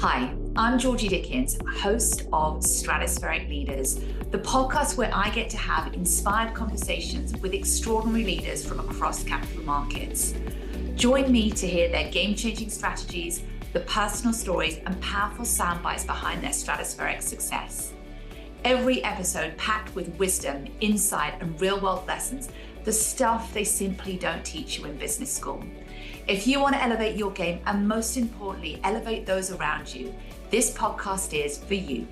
Hi, I'm Georgie Dickens, host of Stratospheric Leaders, the podcast where I get to have inspired conversations with extraordinary leaders from across capital markets. Join me to hear their game-changing strategies, the personal stories, and powerful sound bites behind their stratospheric success. Every episode packed with wisdom, insight, and real-world lessons, the stuff they simply don't teach you in business school. If you want to elevate your game and most importantly, elevate those around you, this podcast is for you.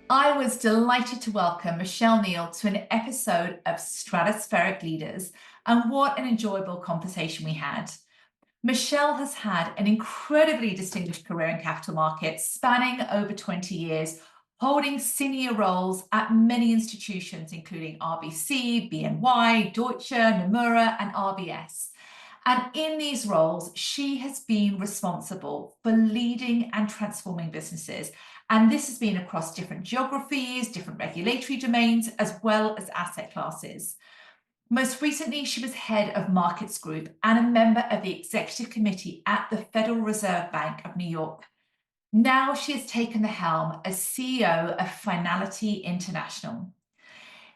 I was delighted to welcome Michelle Neal to an episode of Stratospheric Leaders, and what an enjoyable conversation we had. Michelle has had an incredibly distinguished career in capital markets, spanning over 20 years, holding senior roles at many institutions, including RBC, BNY, Deutsche, Nomura, and RBS. And in these roles, she has been responsible for leading and transforming businesses. And this has been across different geographies, different regulatory domains, as well as asset classes. Most recently, she was head of Markets Group and a member of the executive committee at the Federal Reserve Bank of New York. Now she has taken the helm as CEO of Fnality International.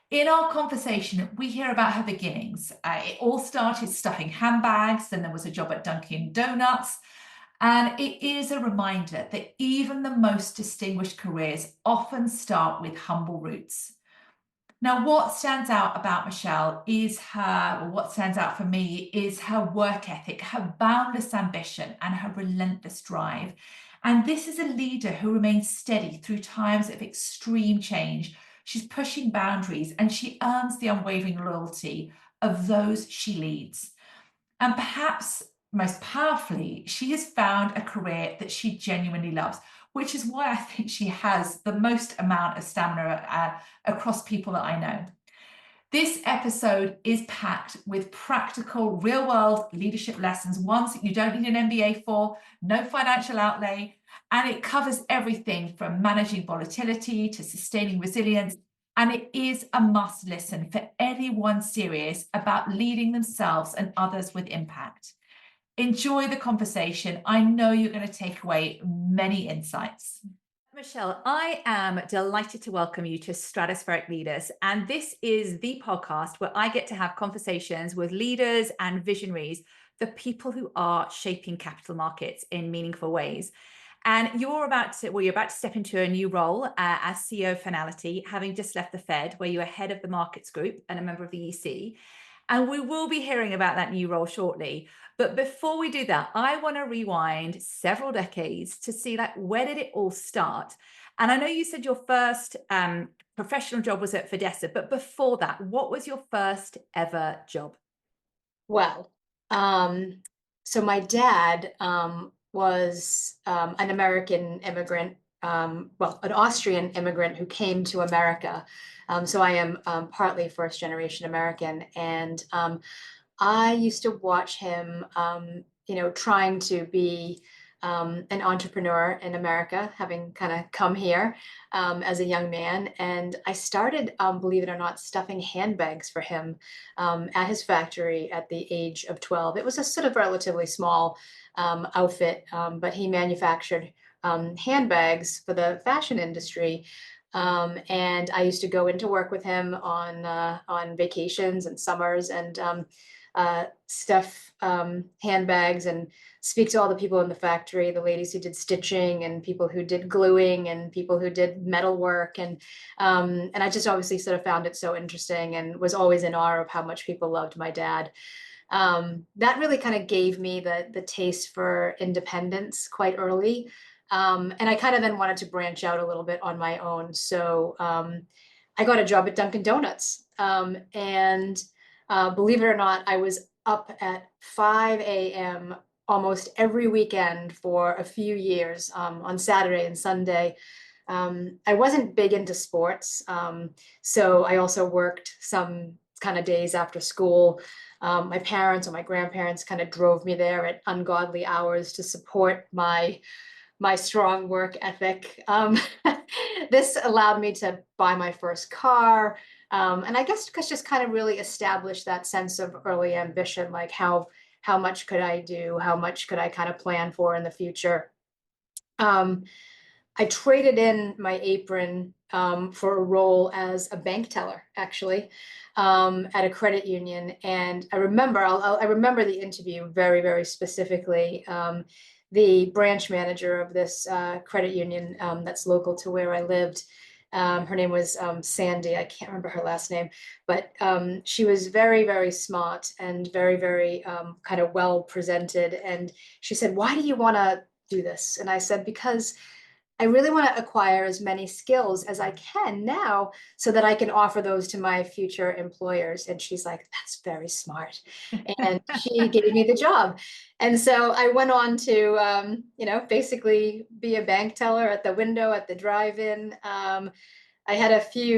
In our conversation, we hear about her beginnings. It all started stuffing handbags, then there was a job at Dunkin' Donuts. And it is a reminder that even the most distinguished careers often start with humble roots. Now, what stands out about Michelle what stands out for me is her work ethic, her boundless ambition, and her relentless drive. And this is a leader who remains steady through times of extreme change. She's pushing boundaries and she earns the unwavering loyalty of those she leads. And perhaps most powerfully, she has found a career that she genuinely loves, which is why I think she has the most amount of stamina across people that I know. This episode is packed with practical, real-world leadership lessons, ones that you don't need an MBA for, no financial outlay, and it covers everything from managing volatility to sustaining resilience, and it is a must listen for anyone serious about leading themselves and others with impact. Enjoy the conversation. I know you're going to take away many insights. Michelle, I am delighted to welcome you to Stratospheric Leaders. And this is the podcast where I get to have conversations with leaders and visionaries, the people who are shaping capital markets in meaningful ways. And you're about to step into a new role as CEO of Fnality, having just left the Fed, where you are head of the Markets Group and a member of the EC. And we will be hearing about that new role shortly. But before we do that, I want to rewind several decades to see where did it all start? And I know you said your first professional job was at Fidessa, but before that, what was your first ever job? Well, so my dad was an American immigrant, an Austrian immigrant who came to America. So I am partly first generation American, and I used to watch him, trying to be an entrepreneur in America, having kind of come here as a young man. And I started, believe it or not, stuffing handbags for him at his factory at the age of 12. It was a sort of relatively small outfit, but he manufactured handbags for the fashion industry. And I used to go into work with him on vacations and summers and stuff handbags and speak to all the people in the factory, the ladies who did stitching and people who did gluing and people who did metal work. And I just obviously sort of found it so interesting and was always in awe of how much people loved my dad. That really kind of gave me the taste for independence quite early. And I kind of then wanted to branch out a little bit on my own. So I got a job at Dunkin' Donuts. And believe it or not, I was up at 5 a.m. almost every weekend for a few years on Saturday and Sunday. I wasn't big into sports, so I also worked some kind of days after school. My parents or my grandparents kind of drove me there at ungodly hours to support my strong work ethic. This allowed me to buy my first car. And I guess just kind of really established that sense of early ambition, like how how much could I do? How much could I kind of plan for in the future? Um, I traded in my apron for a role as a bank teller, actually, at a credit union. And I remember, I remember the interview very, very specifically. The branch manager of this credit union that's local to where I lived, her name was Sandy. I can't remember her last name, but she was very, very smart and very, very kind of well presented. And she said, "Why do you want to do this?" And I said, "Because I really want to acquire as many skills as I can now so that I can offer those to my future employers." And she's like, "That's very smart." And she gave me the job. And so I went on to, basically be a bank teller at the window, at the drive-in. I had a few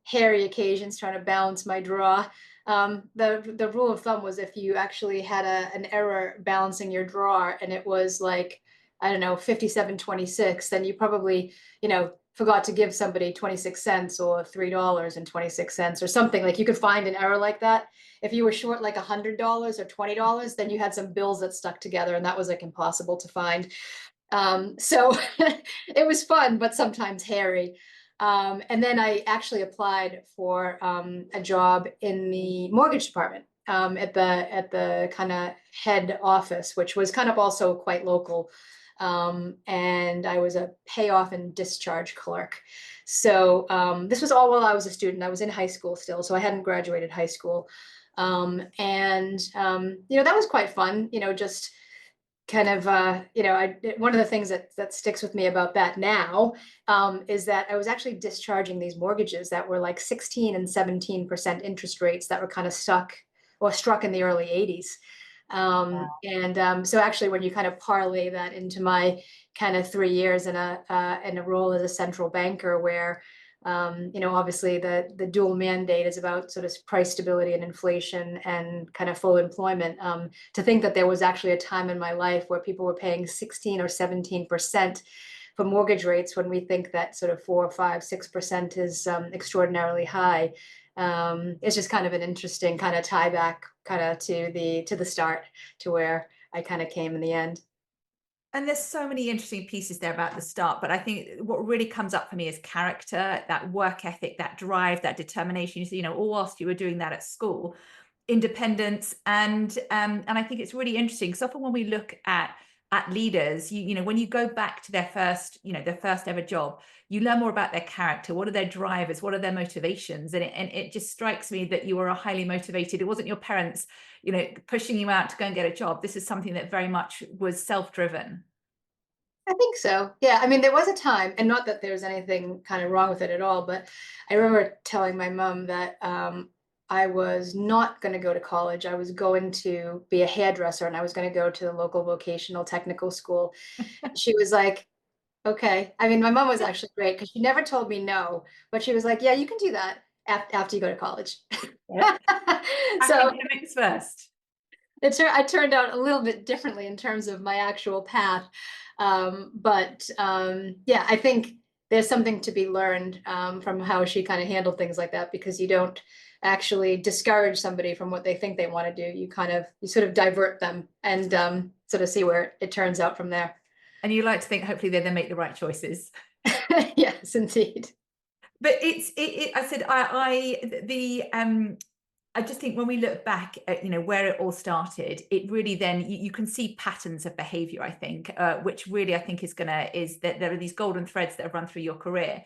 hairy occasions trying to balance my draw. The rule of thumb was if you actually had an error balancing your drawer and it was like, I don't know, 57.26, then you probably, forgot to give somebody 26 cents or $3.26 or something. Like you could find an error like that. If you were short like $100 or $20, then you had some bills that stuck together, and that was like impossible to find. So it was fun, but sometimes hairy. And then I actually applied for a job in the mortgage department at the kind of head office, which was kind of also quite local. And I was a payoff and discharge clerk. So this was all while I was a student. I was in high school still, so I hadn't graduated high school. That was quite fun, just kind of one of the things that sticks with me about that now is that I was actually discharging these mortgages that were like 16 and 17% interest rates that were kind of struck in the early 80s. So actually when you kind of parlay that into my kind of 3 years in a role as a central banker where obviously the dual mandate is about sort of price stability and inflation and kind of full employment. To think that there was actually a time in my life where people were paying 16 or 17% for mortgage rates when we think that sort of 4 or 5, 6% is extraordinarily high. It's just kind of an interesting kind of tie back kind of to the start, to where I kind of came in the end. And there's so many interesting pieces there about the start, but I think what really comes up for me is character, that work ethic, that drive, that determination. All whilst you were doing that at school, independence, and I think it's really interesting because often when we look at leaders, when you go back to their first ever job, you learn more about their character. What are their drivers? What are their motivations? And it just strikes me that you are a highly motivated. It wasn't your parents, pushing you out to go and get a job. This is something that very much was self-driven. I think so. Yeah. I mean, there was a time, and not that there's anything kind of wrong with it at all, but I remember telling my mom that I was not going to go to college. I was going to be a hairdresser and I was going to go to the local vocational technical school. She was like, "Okay." I mean, my mom was actually great because she never told me no, but she was like, "Yeah, you can do that after you go to college." Yeah. So Academics first. I turned out a little bit differently in terms of my actual path. Yeah, I think there's something to be learned from how she kind of handled things like that, because you don't actually discourage somebody from what they think they want to do. You sort of divert them and sort of see where it turns out from there. And you like to think hopefully they then make the right choices. Yes, indeed. But I said, I just think when we look back at where it all started, it really then you can see patterns of behavior, I think, which really I think is that there are these golden threads that have run through your career.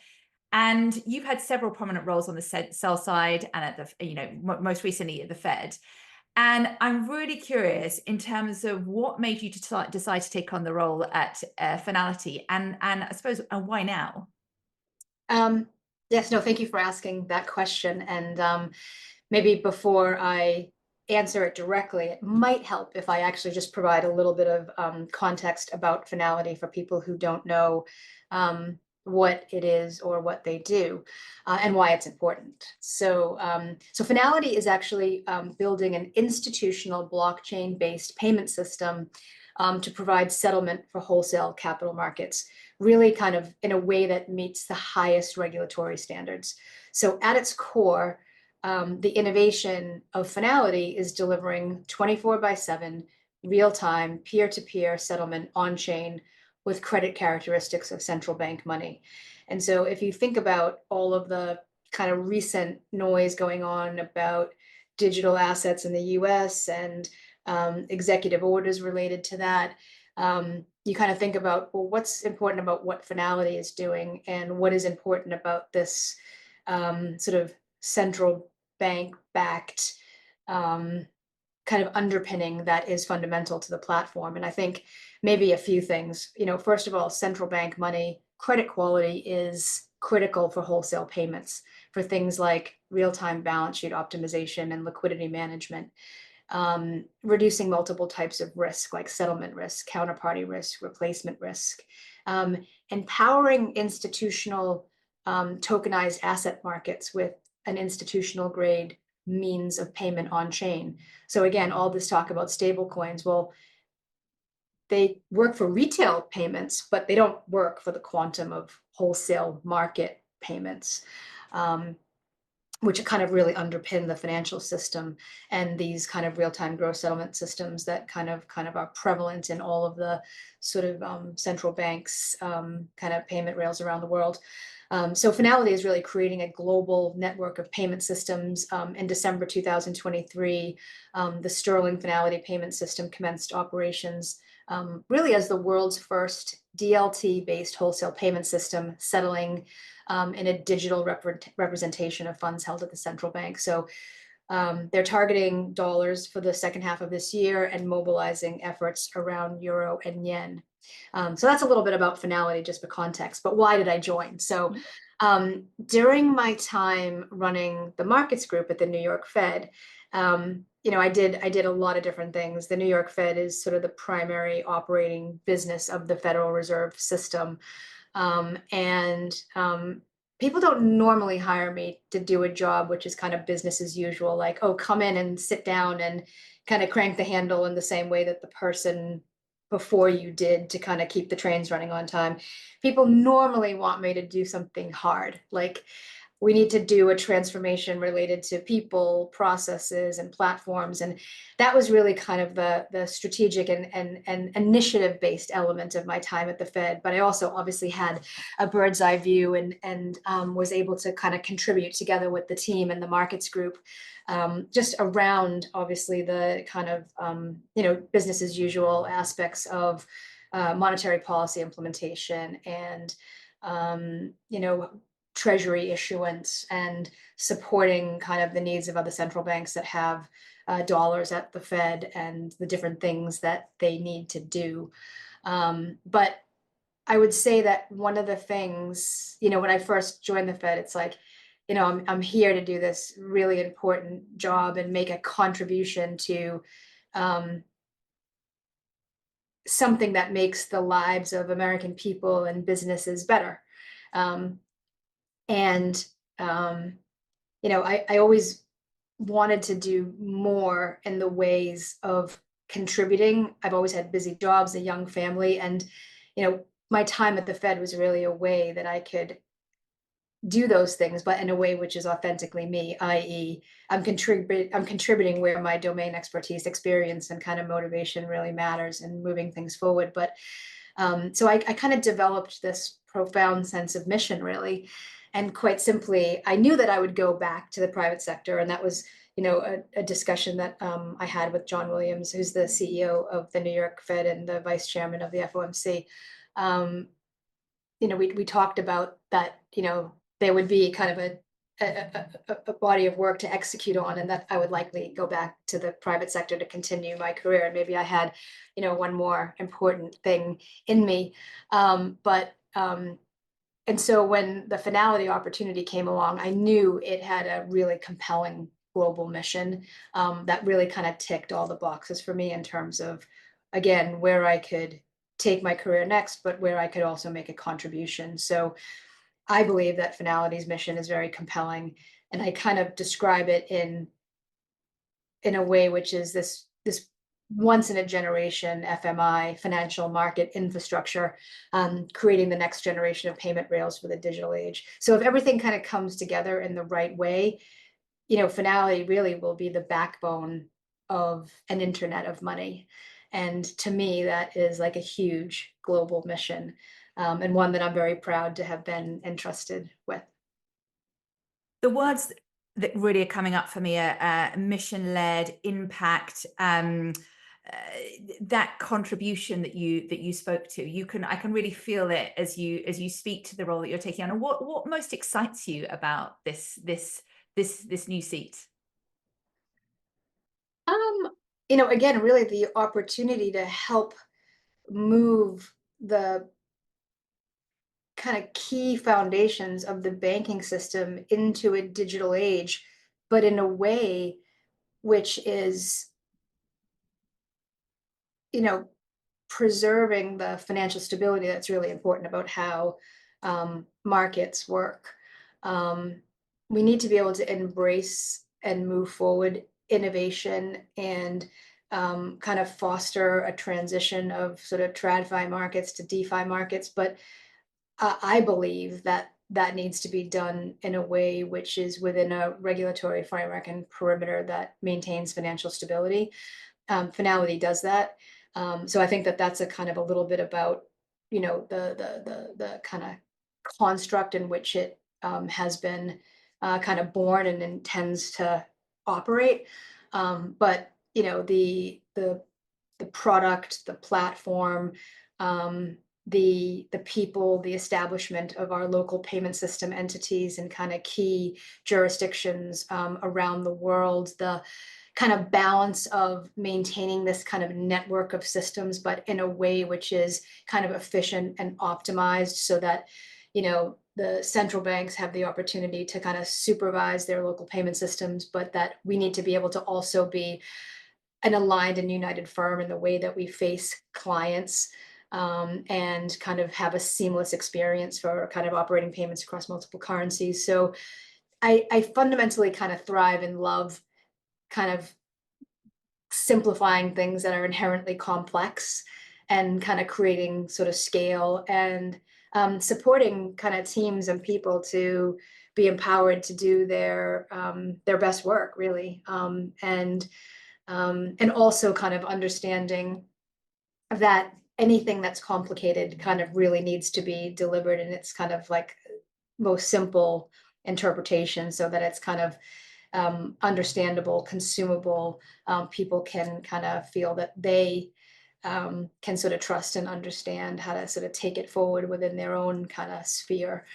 And you've had several prominent roles on the sell side and at the most recently at the Fed. And I'm really curious in terms of what made you decide to take on the role at Fnality, and I suppose why now? Yes, no, thank you for asking that question. And maybe before I answer it directly, it might help if I actually just provide a little bit of context about Fnality for people who don't know what it is or what they do and why it's important. So Fnality is actually building an institutional blockchain-based payment system to provide settlement for wholesale capital markets, really kind of in a way that meets the highest regulatory standards. So at its core, the innovation of Fnality is delivering 24/7 real-time peer-to-peer settlement on-chain with credit characteristics of central bank money. And so if you think about all of the kind of recent noise going on about digital assets in the US and executive orders related to that, you kind of think about, well, what's important about what Fnality is doing and what is important about this sort of central bank-backed kind of underpinning that is fundamental to the platform. And I think maybe a few things. First of all, central bank money, credit quality is critical for wholesale payments, for things like real-time balance sheet optimization and liquidity management, reducing multiple types of risk, like settlement risk, counterparty risk, replacement risk, empowering institutional tokenized asset markets with an institutional grade means of payment on chain. So again, all this talk about stable coins, well, they work for retail payments, but they don't work for the quantum of wholesale market payments, which kind of really underpin the financial system and these kind of real-time gross settlement systems that kind of are prevalent in all of the sort of central banks kind of payment rails around the world. So Fnality is really creating a global network of payment systems. In December 2023, the Sterling Fnality payment system commenced operations really as the world's first DLT-based wholesale payment system, settling in a digital representation of funds held at the central bank. So they're targeting dollars for the second half of this year and mobilizing efforts around euro and yen. So that's a little bit about Fnality, just for context. But why did I join? So during my time running the markets group at the New York Fed, I did a lot of different things. The New York Fed is sort of the primary operating business of the Federal Reserve System. People don't normally hire me to do a job which is kind of business as usual, like, oh, come in and sit down and kind of crank the handle in the same way that the person before you did to kind of keep the trains running on time. People normally want me to do something hard, like we need to do a transformation related to people, processes, and platforms. And that was really kind of the strategic and initiative-based element of my time at the Fed. But I also obviously had a bird's eye view and was able to kind of contribute together with the team and the markets group, just around obviously the kind of business as usual aspects of monetary policy implementation and treasury issuance and supporting kind of the needs of other central banks that have dollars at the Fed and the different things that they need to do. But I would say that one of the things, when I first joined the Fed, it's like, I'm here to do this really important job and make a contribution to something that makes the lives of American people and businesses better. I always wanted to do more in the ways of contributing. I've always had busy jobs, a young family, and my time at the Fed was really a way that I could do those things, but in a way which is authentically me, i.e., I'm contributing where my domain expertise, experience, and kind of motivation really matters in moving things forward. But so I kind of developed this profound sense of mission, really. And quite simply, I knew that I would go back to the private sector. And that was, a discussion that I had with John Williams, who's the CEO of the New York Fed and the vice chairman of the FOMC. We talked about that, there would be kind of a body of work to execute on, and that I would likely go back to the private sector to continue my career. And maybe I had, one more important thing in me. And so when the Fnality opportunity came along, I knew it had a really compelling global mission that really kind of ticked all the boxes for me in terms of, again, where I could take my career next, but where I could also make a contribution. So I believe that Fnality's mission is very compelling, and I kind of describe it in a way which is this once in a generation FMI, financial market infrastructure, creating the next generation of payment rails for the digital age. So if everything kind of comes together in the right way, Finality really will be the backbone of an internet of money. And to me, that is like a huge global mission, and one that I'm very proud to have been entrusted with. The words that really are coming up for me are mission-led, impact, uh, that contribution that you spoke to. I can really feel it as you speak to the role that you're taking on. And what most excites you about this new seat? Um, again, really the opportunity to help move the kind of key foundations of the banking system into a digital age, but in a way which is, you know, preserving the financial stability that's really important about how markets work. Um, we need to be able to embrace and move forward innovation and kind of foster a transition of sort of TradFi markets to DeFi markets. But I believe that that needs to be done in a way which is within a regulatory framework and perimeter that maintains financial stability. Finality does that. So I think that that's a kind of a little bit about, the kind of construct in which it has been kind of born and intends to operate. But the product, the platform, the people, the establishment of our local payment system entities and kind of key jurisdictions around the world, the kind of balance of maintaining this kind of network of systems, but in a way which is kind of efficient and optimized so that, the central banks have the opportunity to kind of supervise their local payment systems, but that we need to be able to also be an aligned and united firm in the way that we face clients, and kind of have a seamless experience for kind of operating payments across multiple currencies. So I fundamentally kind of thrive and love kind of simplifying things that are inherently complex and kind of creating sort of scale and supporting kind of teams and people to be empowered to do their best work really, and also kind of understanding that anything that's complicated kind of really needs to be delivered in its kind of like most simple interpretation so that it's kind of understandable, consumable. People can kind of feel that they can sort of trust and understand how to sort of take it forward within their own kind of sphere,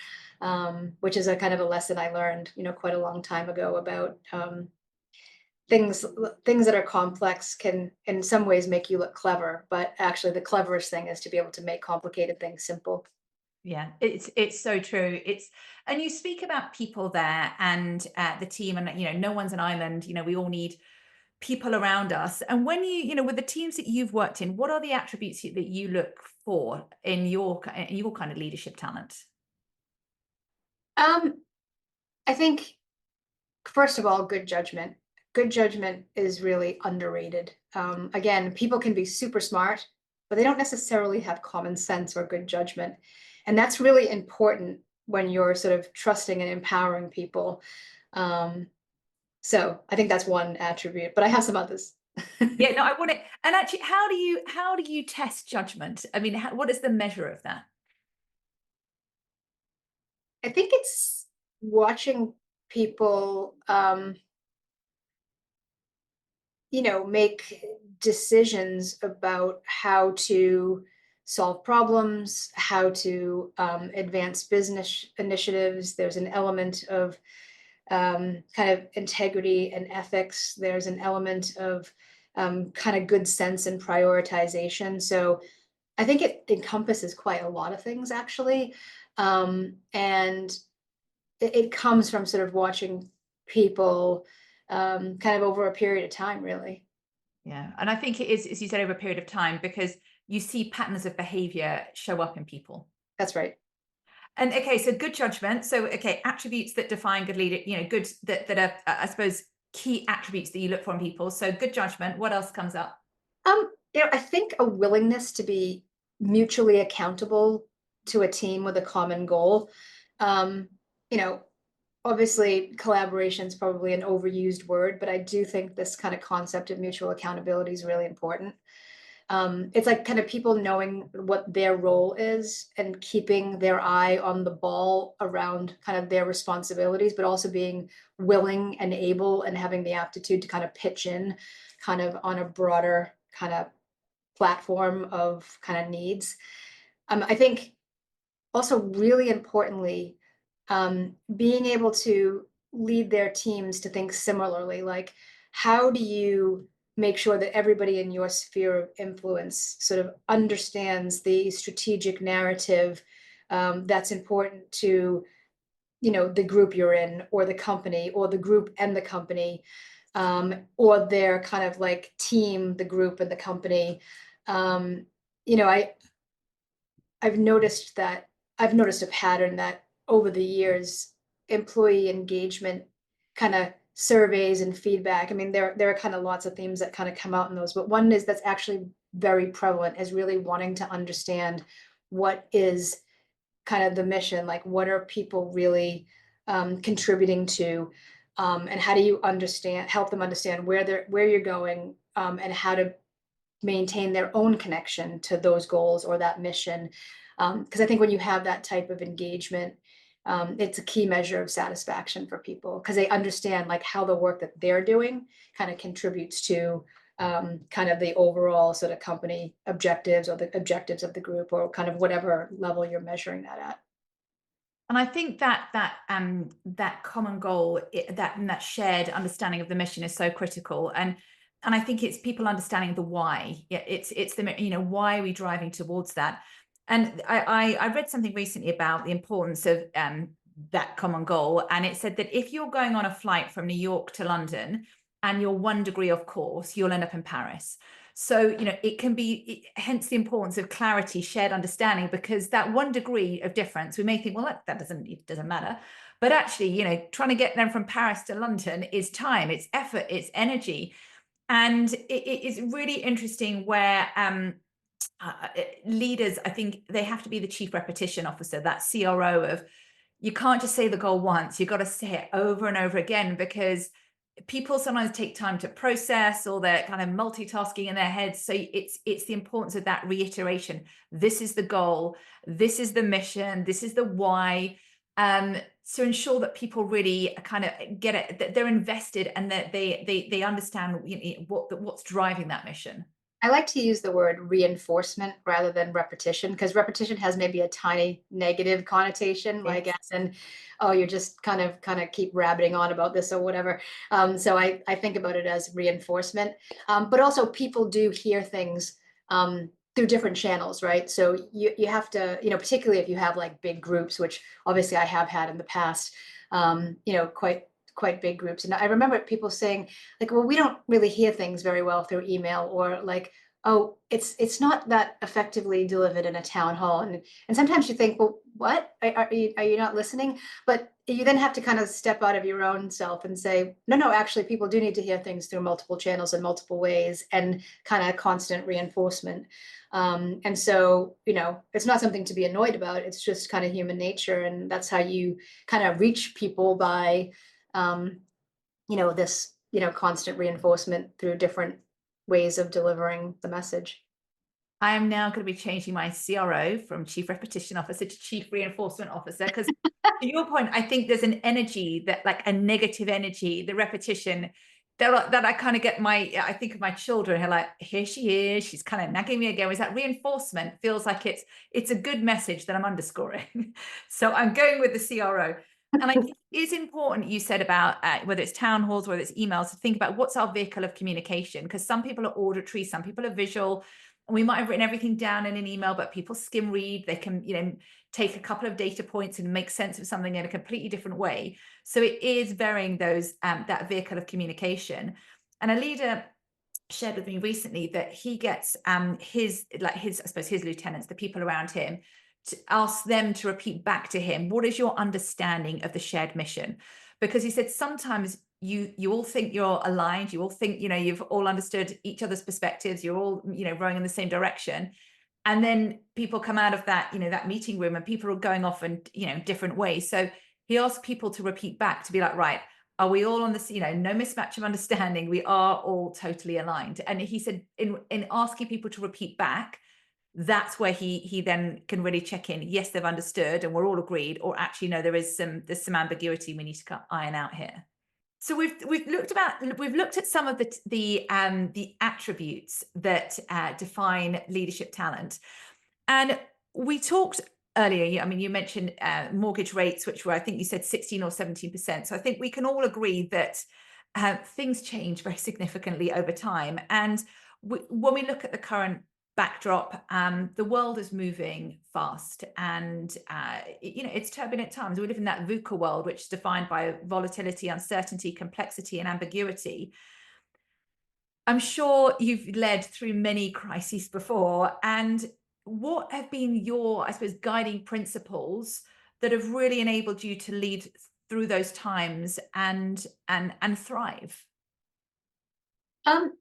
which is a kind of a lesson I learned, quite a long time ago about things that are complex can in some ways make you look clever, but actually the cleverest thing is to be able to make complicated things simple. Yeah, it's so true. And you speak about people there and the team, and no one's an island. We all need people around us. And when with the teams that you've worked in, what are the attributes that you look for in your kind of leadership talent? Um, I think first of all, good judgment. Good judgment is really underrated. Again, people can be super smart, but they don't necessarily have common sense or good judgment. And that's really important when you're sort of trusting and empowering people. Um, so I think that's one attribute, but I have some others. Yeah, no, I want it. And actually, how do you test judgment? I mean, what is the measure of that? I think it's watching people, make decisions about how to solve problems, how to advance business initiatives. There's an element of kind of integrity and ethics. There's an element of kind of good sense and prioritization. So I think it encompasses quite a lot of things, actually. And it comes from sort of watching people kind of over a period of time, really. Yeah, and I think it is, as you said, over a period of time because you see patterns of behavior show up in people. That's right. And okay, so good judgment. So okay, attributes that define good leader, good that are I suppose key attributes that you look for in people. So good judgment. What else comes up? I think a willingness to be mutually accountable to a team with a common goal. Um, you know, obviously collaboration is probably an overused word, but I do think this kind of concept of mutual accountability is really important. It's like kind of people knowing what their role is and keeping their eye on the ball around kind of their responsibilities, but also being willing and able and having the aptitude to kind of pitch in kind of on a broader kind of platform of kind of needs. I think also really importantly, being able to lead their teams to think similarly, like how do you make sure that everybody in your sphere of influence sort of understands the strategic narrative that's important to the group you're in or the company or the group and the company, or their kind of like team, the group and the company. um, you know I I've noticed that I've noticed a pattern that over the years, employee engagement kind of surveys and feedback. I mean, there are kind of lots of themes that kind of come out in those, but one is that's actually very prevalent is really wanting to understand what is kind of the mission, like what are people really contributing to, and how do you help them understand where you're going, and how to maintain their own connection to those goals or that mission. Because I think when you have that type of engagement, it's a key measure of satisfaction for people because they understand like how the work that they're doing kind of contributes to kind of the overall sort of company objectives or the objectives of the group or kind of whatever level you're measuring that at. And I think that common goal, that shared understanding of the mission is so critical. And I think it's people understanding the why. Yeah, it's the why are we driving towards that? And I read something recently about the importance of that common goal, and it said that if you're going on a flight from New York to London and you're 1 degree off course, you'll end up in Paris. So, it can be, hence the importance of clarity, shared understanding, because that 1 degree of difference, we may think, well, that it doesn't matter. But actually, trying to get them from Paris to London is time, it's effort, it's energy. And it is really interesting where leaders, I think they have to be the chief repetition officer, that CRO of, you can't just say the goal once, you've got to say it over and over again, because people sometimes take time to process or they're kind of multitasking in their heads. So it's the importance of that reiteration. This is the goal, this is the mission, this is the why. To ensure that people really kind of get it, that they're invested and that they understand what's driving that mission. I like to use the word reinforcement rather than repetition because repetition has maybe a tiny negative connotation, like Yes. as in, oh, you're just kind of keep rabbiting on about this or whatever. So I think about it as reinforcement. But also people do hear things through different channels, right? So you have to, particularly if you have like big groups, which obviously I have had in the past, quite big groups. And I remember people saying like, well, we don't really hear things very well through email, or like, oh, it's not that effectively delivered in a town hall. And sometimes you think, well, what are you not listening? But you then have to kind of step out of your own self and say, no, actually people do need to hear things through multiple channels in multiple ways and kind of constant reinforcement. And so, it's not something to be annoyed about. It's just kind of human nature. And that's how you kind of reach people by um, this, constant reinforcement through different ways of delivering the message. I am now going to be changing my CRO from chief repetition officer to chief reinforcement officer, because to your point, I think there's an energy, that like a negative energy, the repetition, that I kind of get I think of my children who are like, here she is, she's kind of nagging me again. Whereas that reinforcement feels like it's a good message that I'm underscoring. So I'm going with the CRO. And I think it is important, you said about whether it's town halls, whether it's emails, to think about what's our vehicle of communication, because some people are auditory, some people are visual. And we might have written everything down in an email, but people skim read. They can, take a couple of data points and make sense of something in a completely different way. So it is varying those that vehicle of communication. And a leader shared with me recently that he gets his I suppose his lieutenants, the people around him, to ask them to repeat back to him, what is your understanding of the shared mission? Because he said sometimes you all think you're aligned, you all think you've all understood each other's perspectives, you're all rowing in the same direction, and then people come out of that that meeting room and people are going off in different ways. So he asked people to repeat back to be like, right, are we all on this, no mismatch of understanding, we are all totally aligned. And he said in asking people to repeat back, that's where he then can really check in. Yes, they've understood and we're all agreed, or actually no, there's some ambiguity we need to iron out here. So we've looked at some of the attributes that define leadership talent, and we talked earlier. I mean, you mentioned mortgage rates, which were, I think you said 16 or 17%. So I think we can all agree that things change very significantly over time. And when we look at the current backdrop, the world is moving fast, and it's turbulent times. We live in that VUCA world, which is defined by volatility, uncertainty, complexity, and ambiguity. I'm sure you've led through many crises before, and what have been your, I suppose, guiding principles that have really enabled you to lead through those times and thrive? Um,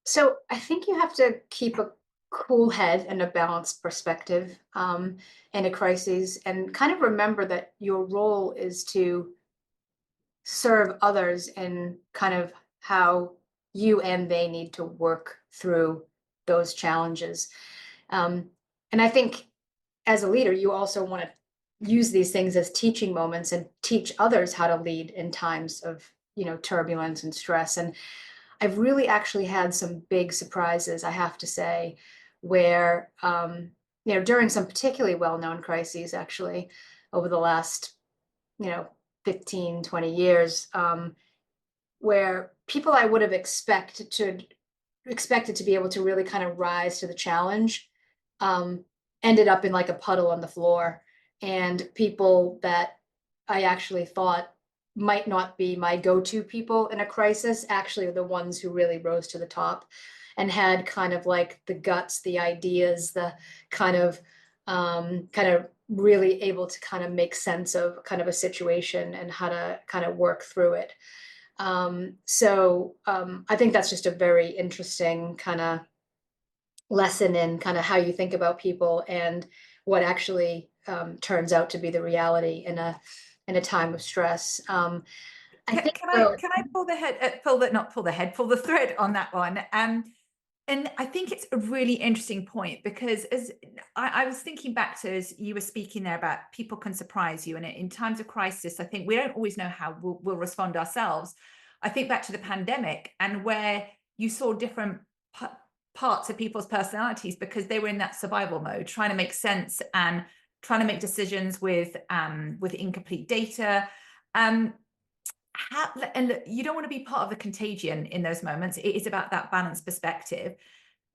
so I think you have to keep a cool head and a balanced perspective in a crisis, and kind of remember that your role is to serve others in kind of how you and they need to work through those challenges. Um, and I think as a leader, you also want to use these things as teaching moments and teach others how to lead in times of, turbulence and stress. And I've really actually had some big surprises, I have to say, where, during some particularly well-known crises, actually, over the last, you know, 15, 20 years, where people I would have expected to be able to really kind of rise to the challenge, um, ended up in like a puddle on the floor. And people that I actually thought might not be my go-to people in a crisis actually are the ones who really rose to the top and had kind of like the guts, the ideas, the kind of really able to kind of make sense of kind of a situation and how to kind of work through it. I think that's just a very interesting kind of lesson in kind of how you think about people and what actually turns out to be the reality in a time of stress. I think Can I pull the head, not pull the head, pull the thread on that one? And I think it's a really interesting point, because as I was thinking back to, as you were speaking there, about people can surprise you, and in times of crisis, I think we don't always know how we'll respond ourselves. I think back to the pandemic, and where you saw different parts of people's personalities because they were in that survival mode, trying to make sense and trying to make decisions with incomplete data. Um, and look, you don't want to be part of the contagion in those moments. It is about that balanced perspective.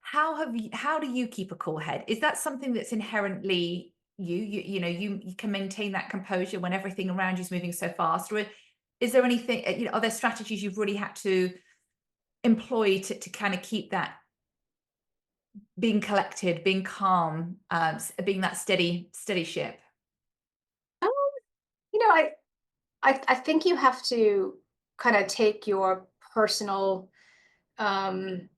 How do you keep a cool head? Is that something that's inherently you can maintain that composure when everything around you is moving so fast? Or is there anything, are there strategies you've really had to employ to kind of keep that being collected, being calm, being that steady ship? um, you know, I think you have to kind of take your personal um,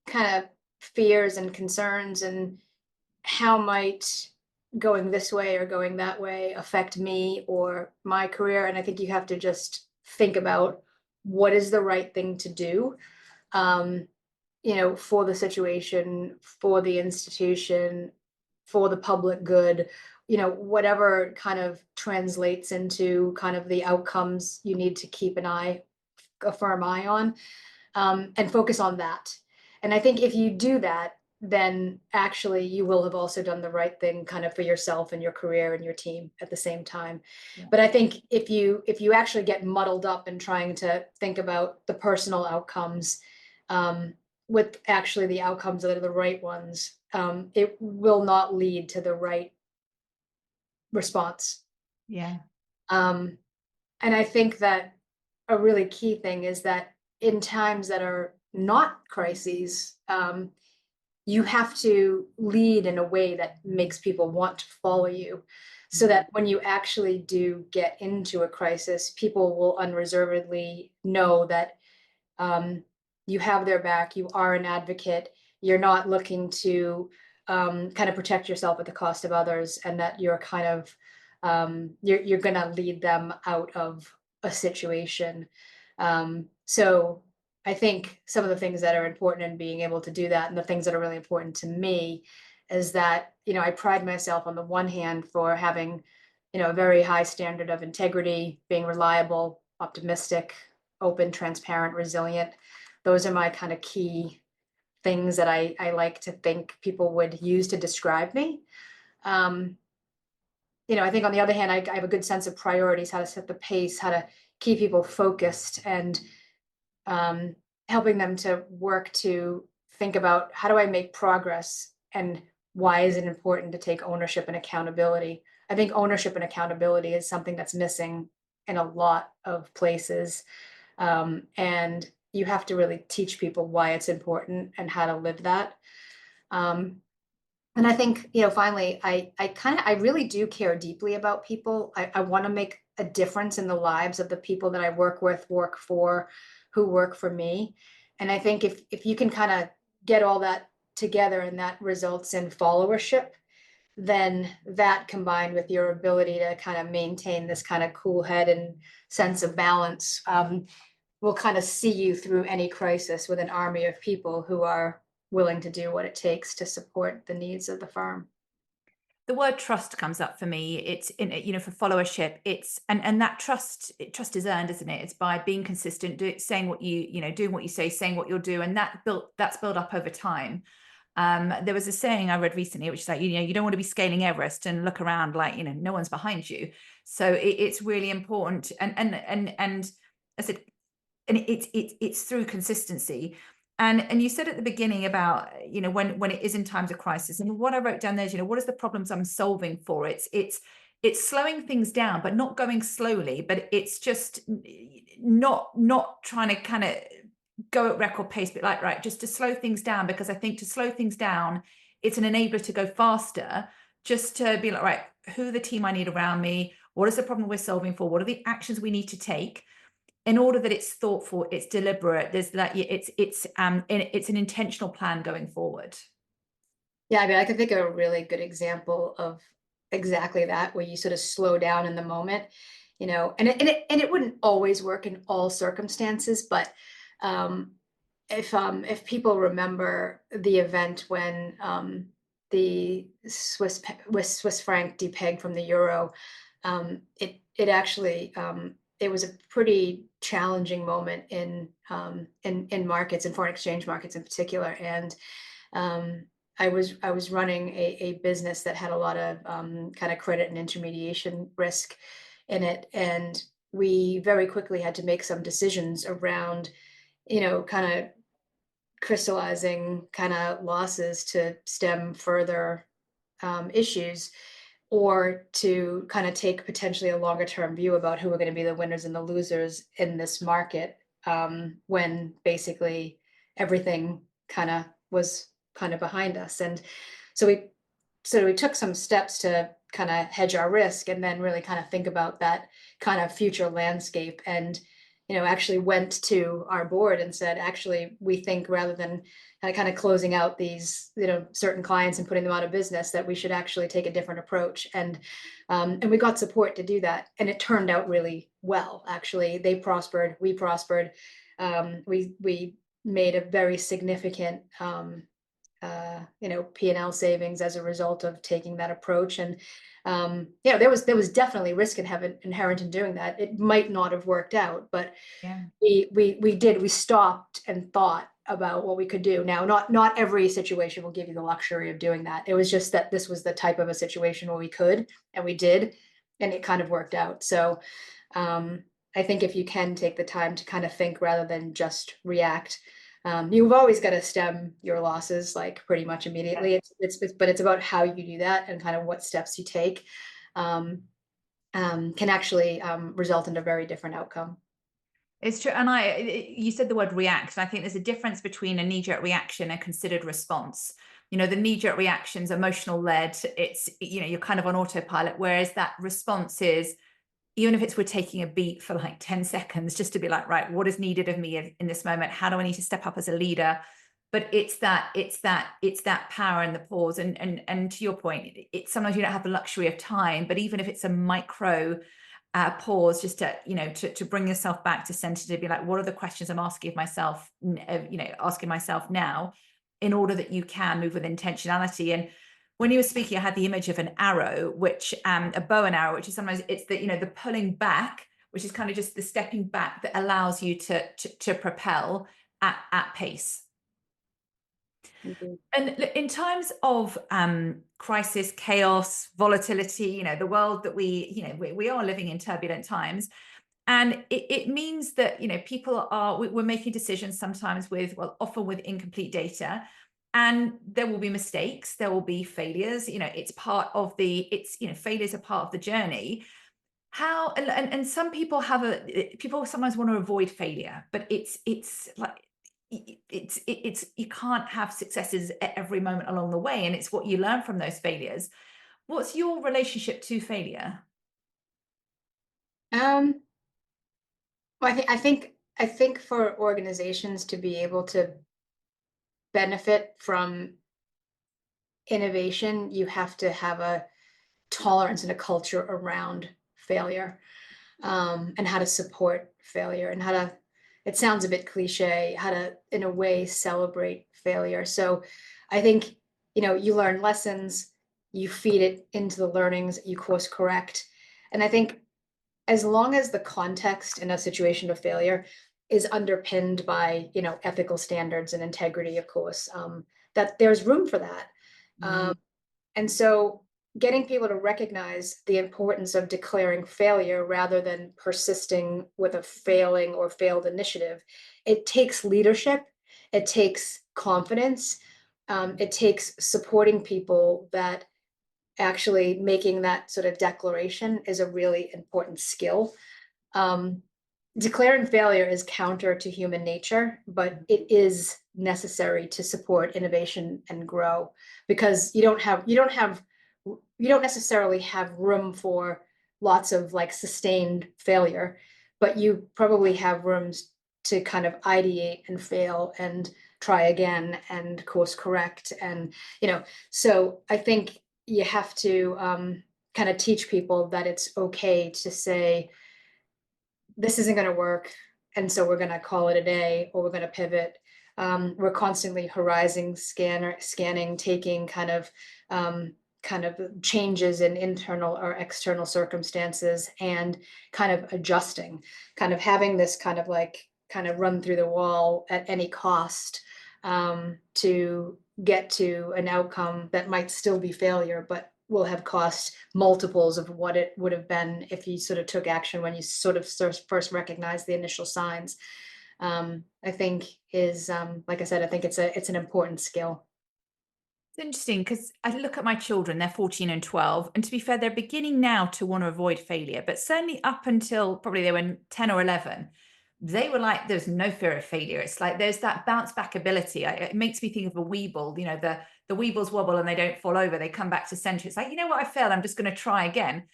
kind of fears and concerns and how might going this way or going that way affect me or my career. And I think you have to just think about what is the right thing to do, um, for the situation, for the institution, for the public good, whatever kind of translates into kind of the outcomes you need to keep a firm eye on, and focus on that. And I think if you do that, then actually you will have also done the right thing kind of for yourself and your career and your team at the same time. Yeah. But I think if you actually get muddled up in trying to think about the personal outcomes, with actually the outcomes that are the right ones, it will not lead to the right response. Yeah. Um, and I think that a really key thing is that in times that are not crises, you have to lead in a way that makes people want to follow you, so that when you actually do get into a crisis, people will unreservedly know that you have their back, you are an advocate, you're not looking to kind of protect yourself at the cost of others, and that you're kind of you're going to lead them out of a situation. So I think some of the things that are important in being able to do that, and the things that are really important to me, is that, I pride myself on the one hand for having, a very high standard of integrity, being reliable, optimistic, open, transparent, resilient. Those are my kind of key things that I like to think people would use to describe me. Um, I think on the other hand, I have a good sense of priorities, how to set the pace, how to keep people focused, and um, helping them to work to think about how do I make progress and why is it important to take ownership and accountability. I think ownership and accountability is something that's missing in a lot of places. And you have to really teach people why it's important and how to live that. Um, and I think, finally, I really do care deeply about people. I want to make a difference in the lives of the people that I work with, work for, who work for me. And I think if you can kind of get all that together and that results in followership, then that combined with your ability to kind of maintain this kind of cool head and sense of balance, will kind of see you through any crisis with an army of people who are willing to do what it takes to support the needs of the firm. The word trust comes up for me. It's in it, for followership. It's and that trust is earned, isn't it? It's by being consistent, saying what doing what you say, saying what you'll do, and that's built up over time. There was a saying I read recently, which is like, you don't want to be scaling Everest and look around like, no one's behind you. So it's really important. And I said, and it's through consistency. And you said at the beginning about, when it is in times of crisis, and what I wrote down there is, what is the problems I'm solving for? It's slowing things down, but not going slowly, but it's just not trying to kind of go at record pace, but like, right, just to slow things down, because I think to slow things down, it's an enabler to go faster, just to be like, right, who are the team I need around me? What is the problem we're solving for? What are the actions we need to take? In order that it's thoughtful, it's deliberate, there's that it's an intentional plan going forward. Yeah, I mean, I can think of a really good example of exactly that, where you sort of slow down in the moment, and it wouldn't always work in all circumstances, but um, if people remember the event when the Swiss franc depegged from the euro, it actually it was a pretty challenging moment in markets, in foreign exchange markets in particular, and I was running a business that had a lot of kind of credit and intermediation risk in it, and we very quickly had to make some decisions around, kind of crystallizing kind of losses to stem further issues, or to kind of take potentially a longer term view about who are going to be the winners and the losers in this market, when basically everything kind of was kind of behind us. And so we took some steps to kind of hedge our risk, and then really kind of think about that kind of future landscape, and actually went to our board and said, actually, we think rather than kind of closing out these certain clients and putting them out of business, that we should actually take a different approach. And we got support to do that, and it turned out really well. Actually, they prospered, we prospered. We made a very significant P&L savings as a result of taking that approach. And there was definitely risk inherent in doing that. It might not have worked out, but Yeah. we stopped and thought about what we could do. Now, not every situation will give you the luxury of doing that. It was just that this was the type of a situation where we could, and we did, and it kind of worked out. So I think if you can take the time to kind of think rather than just react, you've always got to stem your losses like pretty much immediately. But it's about how you do that and kind of what steps you take, can actually result in a very different outcome. It's true. And you said the word react. And I think there's a difference between a knee-jerk reaction and considered response. The knee-jerk reaction's emotional led. It's, you're kind of on autopilot, whereas that response is, even if it's we're taking a beat for like 10 seconds, just to be like, right, what is needed of me in this moment? How do I need to step up as a leader? but it's that power and the pause. And to your point, it's sometimes you don't have the luxury of time, but even if it's a micro pause, just to to bring yourself back to center, to be like, what are the questions I'm asking myself, asking myself now, in order that you can move with intentionality. And when you were speaking, I had the image of an arrow, which a bow and arrow, which is sometimes it's the the pulling back, which is kind of just the stepping back that allows you to propel at pace. Mhm. And in times of crisis, chaos, volatility, the world that we are living in turbulent times, and it means that people are we're making decisions sometimes with, well, often with incomplete data, and there will be mistakes, there will be failures. It's part of the it's failures are part of the journey. How and some people people sometimes want to avoid failure, but it's like it's you can't have successes at every moment along the way, and it's what you learn from those failures. What's your relationship to failure? Um, well, I think for organizations to be able to benefit from innovation, you have to have a tolerance and a culture around failure, and how to support failure and how to, it sounds a bit cliche, how to, in a way, celebrate failure. So I think, you learn lessons, you feed it into the learnings, you course correct. And I think as long as the context in a situation of failure is underpinned by, ethical standards and integrity, of course, that there's room for that. Um, Mm. and so getting people to recognize the importance of declaring failure rather than persisting with a failing or failed initiative, it takes leadership, it takes confidence, it takes supporting people that actually making that sort of declaration is a really important skill. Um, Declaring failure is counter to human nature, but it is necessary to support innovation and grow, because you don't necessarily have room for lots of like sustained failure, but you probably have rooms to kind of ideate and fail and try again and course correct. And so I think you have to kind of teach people that it's okay to say, this isn't going to work, and so we're going to call it a day, or we're going to pivot. We're constantly horizon scanning, taking kind of changes in internal or external circumstances and kind of adjusting, kind of having this kind of like kind of run through the wall at any cost, to get to an outcome that might still be failure, but will have cost multiples of what it would have been if you sort of took action when you sort of first recognized the initial signs. I think is, like I said, I think it's an important skill. It's interesting because I look at my children, they're 14 and 12. And to be fair, they're beginning now to want to avoid failure. But certainly up until probably they were 10 or 11, they were like, there's no fear of failure. It's like there's that bounce back ability. It makes me think of a weeble, the weebles wobble and they don't fall over. They come back to center. It's like, you know what, I failed. I'm just going to try again.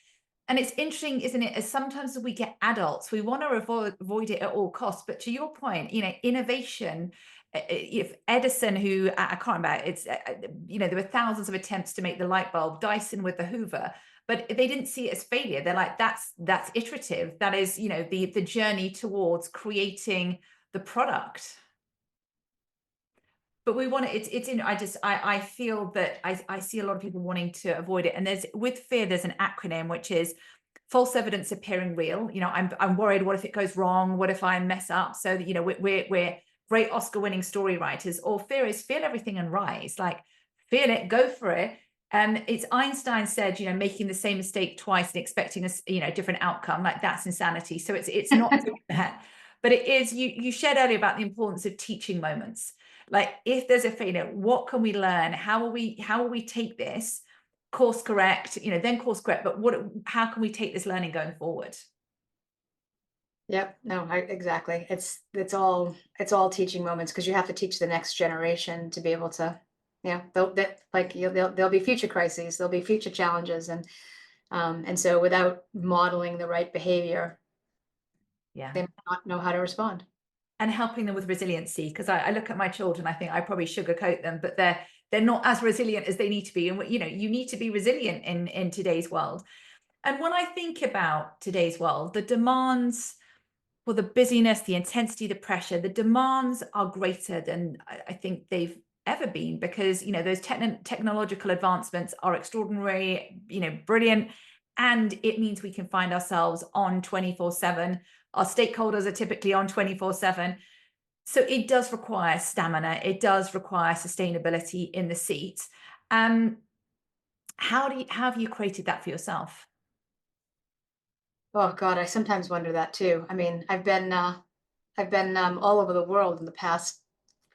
And it's interesting, isn't it? As sometimes as we get adults, we want to avoid it at all costs. But to your point, innovation. If Edison, who I can't remember, there were thousands of attempts to make the light bulb. Dyson with the Hoover, but they didn't see it as failure. They're like, that's iterative. That is, the journey towards creating the product. But we want to, it's in, I feel that I see a lot of people wanting to avoid it. And with fear, there's an acronym, which is false evidence appearing real. I'm worried. What if it goes wrong? What if I mess up? So that, we're great Oscar winning story writers. Or fear is feel everything and rise, like feel it, go for it. And it's Einstein said, making the same mistake twice and expecting a different outcome, like that's insanity. So it's not that, but it is, you shared earlier about the importance of teaching moments. Like if there's a failure, what can we learn? How will we take this course correct, then course correct, but how can we take this learning going forward? Yep. No, exactly. It's all teaching moments, because you have to teach the next generation to be able to, yeah, there'll be future crises, there'll be future challenges, and so without modeling the right behavior, Yeah. they might not know how to respond. and helping them with resiliency. Because I look at my children, I think I probably sugarcoat them, but they're not as resilient as they need to be. And you need to be resilient in today's world. And when I think about today's world, the demands for the busyness, the intensity, the pressure, the demands are greater than I think they've ever been, because those technological advancements are extraordinary, brilliant, and it means we can find ourselves on 24/7. Our stakeholders are typically on 24/7. So it does require stamina. It does require sustainability in the seat. Um, how have you created that for yourself? Oh God, I sometimes wonder that too. I mean, I've been all over the world in the past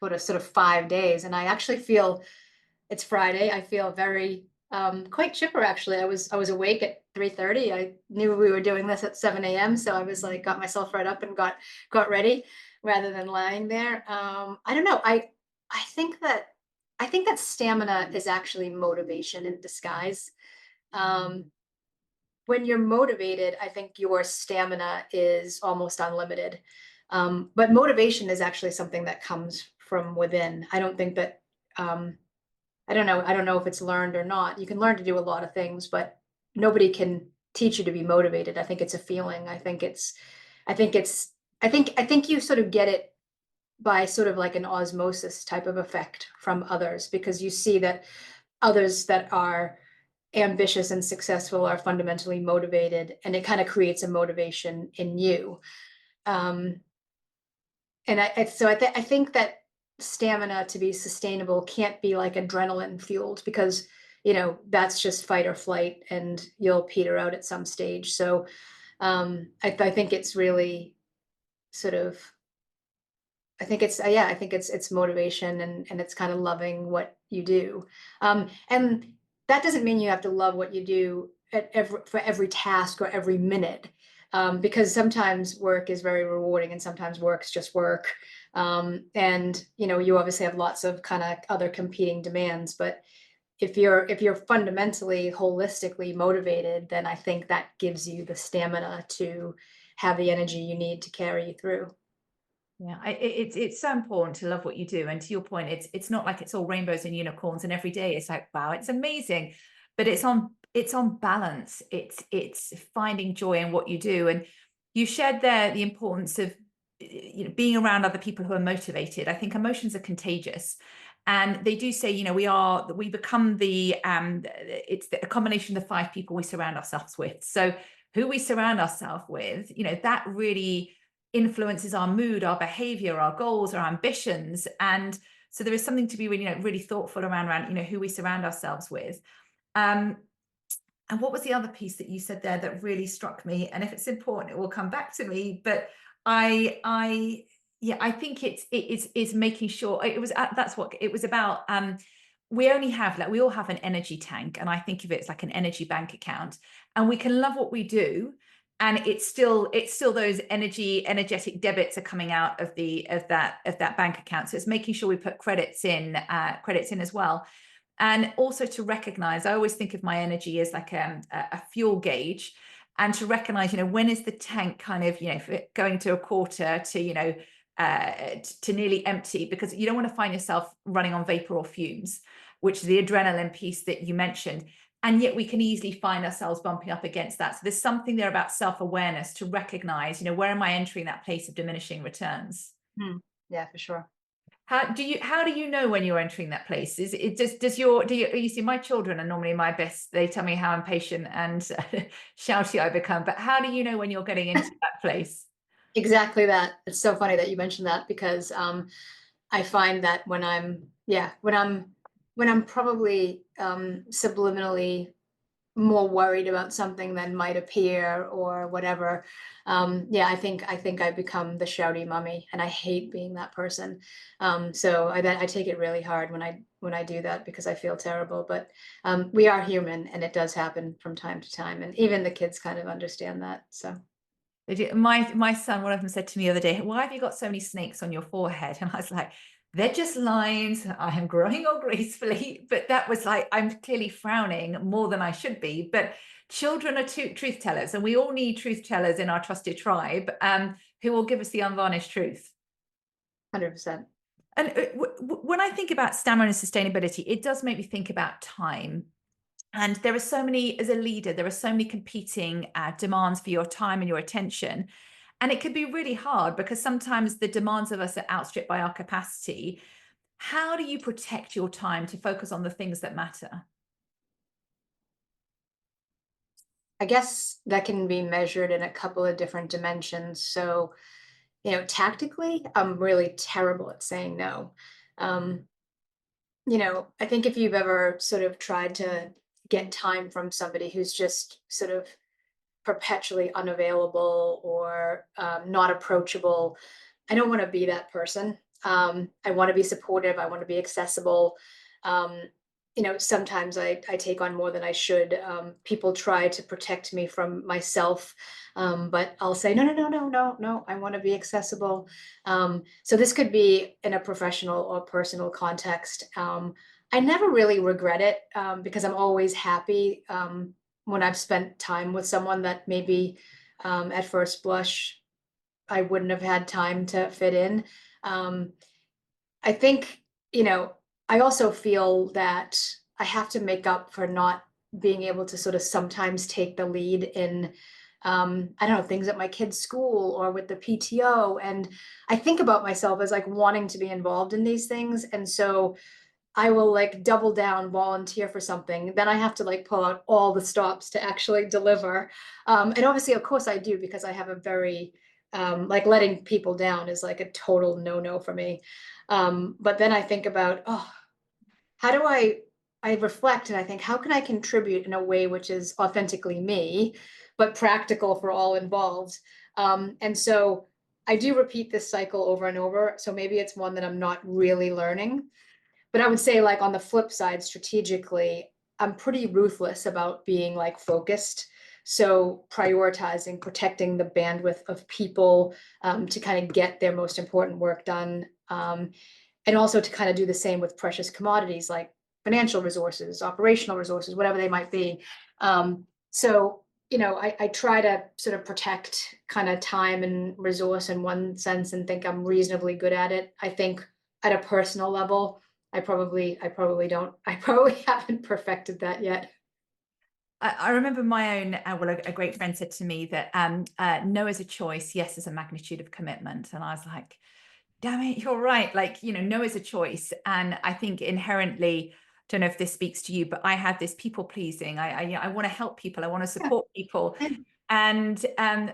sort of 5 days, and I actually feel it's Friday. I feel very quite chipper actually. I was awake at 3:30. I knew we were doing this at 7 a.m. So I was like, got myself right up and got ready rather than lying there. I don't know. I think that stamina is actually motivation in disguise. Um, when you're motivated, I think your stamina is almost unlimited. But motivation is actually something that comes from within. I don't think that I don't know. I don't know if it's learned or not. You can learn to do a lot of things, but nobody can teach you to be motivated. I think it's a feeling. I think you sort of get it by sort of like an osmosis type of effect from others, because you see that others that are ambitious and successful are fundamentally motivated, and it kind of creates a motivation in you. Um, and I think that stamina to be sustainable can't be like adrenaline fueled, because that's just fight or flight and you'll peter out at some stage. So I think it's really sort of I think it's motivation, and it's kind of loving what you do. And that doesn't mean you have to love what you do for every task or every minute, because sometimes work is very rewarding and sometimes work's just work. And you obviously have lots of kind of other competing demands, but if you're fundamentally holistically motivated, then I think that gives you the stamina to have the energy you need to carry you through. Yeah, it's so important to love what you do. And to your point, it's not like it's all rainbows and unicorns, and every day it's like, wow, it's amazing. But it's on balance. It's finding joy in what you do. And you shared there the importance of being around other people who are motivated. I think emotions are contagious. And they do say, we become it's a combination of the five people we surround ourselves with. So who we surround ourselves with, that really influences our mood, our behavior, our goals, our ambitions. And so there is something to be really, really thoughtful around, who we surround ourselves with. Um, and what was the other piece that you said there that really struck me? And if it's important, it will come back to me. But yeah, I think it's making sure that's what it was about. We only have, like, we all have an energy tank, and I think of it as like an energy bank account, and we can love what we do, and it's still those energetic debits are coming out of that bank account. So it's making sure we put credits in as well. And also to recognize, I always think of my energy as like a fuel gauge, and to recognize, when is the tank kind of, going to a quarter to, to nearly empty, because you don't want to find yourself running on vapor or fumes, which is the adrenaline piece that you mentioned. And yet we can easily find ourselves bumping up against that. So there's something there about self-awareness to recognize, where am I entering that place of diminishing returns? Hmm. Yeah, for sure. How do you know when you're entering that place? Is it just do you see, my children are normally my best. They tell me how impatient and shouty I become, but how do you know when you're getting into that place? Exactly that. It's so funny that you mentioned that, because I find that when I'm probably subliminally more worried about something than might appear or whatever. Yeah, I think I become the shouty mummy, and I hate being that person. So I take it really hard when I do that, because I feel terrible. But we are human, and it does happen from time to time, and even the kids kind of understand that. So. My son, one of them said to me the other day, "Why have you got so many snakes on your forehead?" And I was like, "They're just lines. I am growing old gracefully." But that was like, I'm clearly frowning more than I should be. But children are truth tellers, and we all need truth tellers in our trusted tribe, who will give us the unvarnished truth. 100%. And when I think about stamina and sustainability, it does make me think about time. And there are so many, as a leader, there are so many competing demands for your time and your attention. And it can be really hard because sometimes the demands of us are outstripped by our capacity. How do you protect your time to focus on the things that matter? I guess that can be measured in a couple of different dimensions. So, tactically, I'm really terrible at saying no. Um, I think if you've ever sort of tried to get time from somebody who's just sort of perpetually unavailable or not approachable, I don't want to be that person. I want to be supportive. I want to be accessible. Um, sometimes I take on more than I should. People try to protect me from myself, but I'll say, no, no, no, no, no, no, I want to be accessible. So this could be in a professional or personal context. I never really regret it because I'm always happy when I've spent time with someone that maybe at first blush I wouldn't have had time to fit in. Um, I think, you know, I also feel that I have to make up for not being able to sort of sometimes take the lead in, I don't know, things at my kids' school or with the PTO. And I think about myself as like wanting to be involved in these things. And so I will like double down, volunteer for something. Then I have to like pull out all the stops to actually deliver. And obviously, of course, I do because I have a very like letting people down is like a total no-no for me. But then I think about, oh, how do I reflect and I think, how can I contribute in a way which is authentically me, but practical for all involved? And so I do repeat this cycle over and over. So maybe it's one that I'm not really learning. But I would say, like, on the flip side, strategically, I'm pretty ruthless about being like focused. So prioritizing, protecting the bandwidth of people to kind of get their most important work done. And also to kind of do the same with precious commodities like financial resources, operational resources, whatever they might be. So, I try to sort of protect kind of time and resource in one sense and think I'm reasonably good at it. I think at a personal level, I probably don't, I probably haven't perfected that yet. I remember my own, a great friend said to me that no is a choice, yes is a magnitude of commitment. And I was like, damn it, you're right. Like, no is a choice. And I think inherently, don't know if this speaks to you, but I have this people pleasing. I want to help people. I want to Yeah. support people. Yeah. And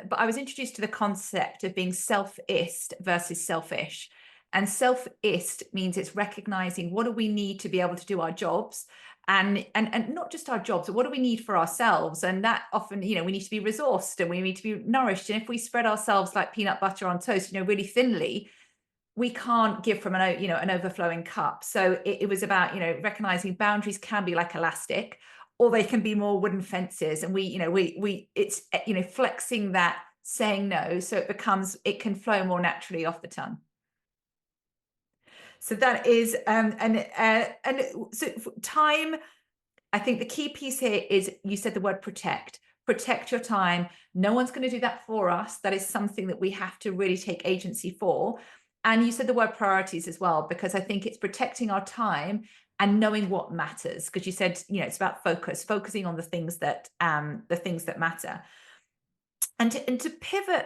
but I was introduced to the concept of being self-ist versus selfish. And self-ist means it's recognizing what do we need to be able to do our jobs, and not just our jobs, but what do we need for ourselves? And that often, we need to be resourced and we need to be nourished. And if we spread ourselves like peanut butter on toast, really thinly, we can't give from an overflowing cup. So it was about recognizing boundaries can be like elastic, or they can be more wooden fences, and we it's flexing that, saying no, so it can flow more naturally off the tongue. So that is and so time, I think the key piece here is you said the word protect. Protect your time. No one's going to do that for us. That is something that we have to really take agency for. And you said the word priorities as well, because I think it's protecting our time and knowing what matters. Because you said, it's about focusing on the things that matter. And to pivot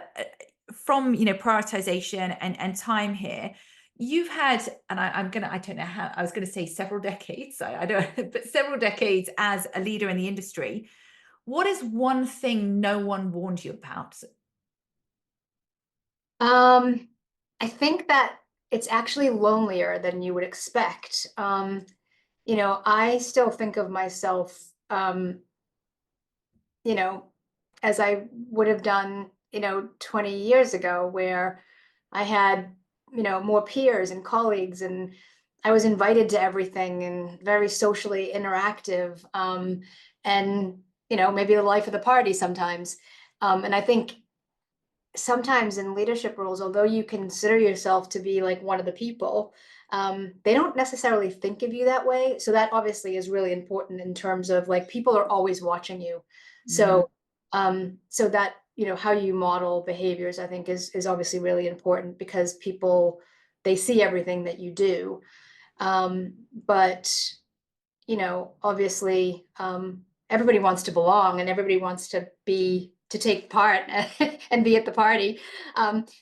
from prioritization and time here, you've had, and I don't know how, I was gonna say several decades, I don't but several decades as a leader in the industry. What is one thing no one warned you about? Um, I think that it's actually lonelier than you would expect. I still think of myself, you know, as I would have done, 20 years ago, where I had, more peers and colleagues, and I was invited to everything and very socially interactive. And, maybe the life of the party sometimes. And I think sometimes in leadership roles, although you consider yourself to be like one of the people, they don't necessarily think of you that way. So that obviously is really important in terms of like people are always watching you. Mm, So that how you model behaviors, I think is obviously really important because people they see everything that you do. But obviously, everybody wants to belong and everybody wants to take part and be at the party.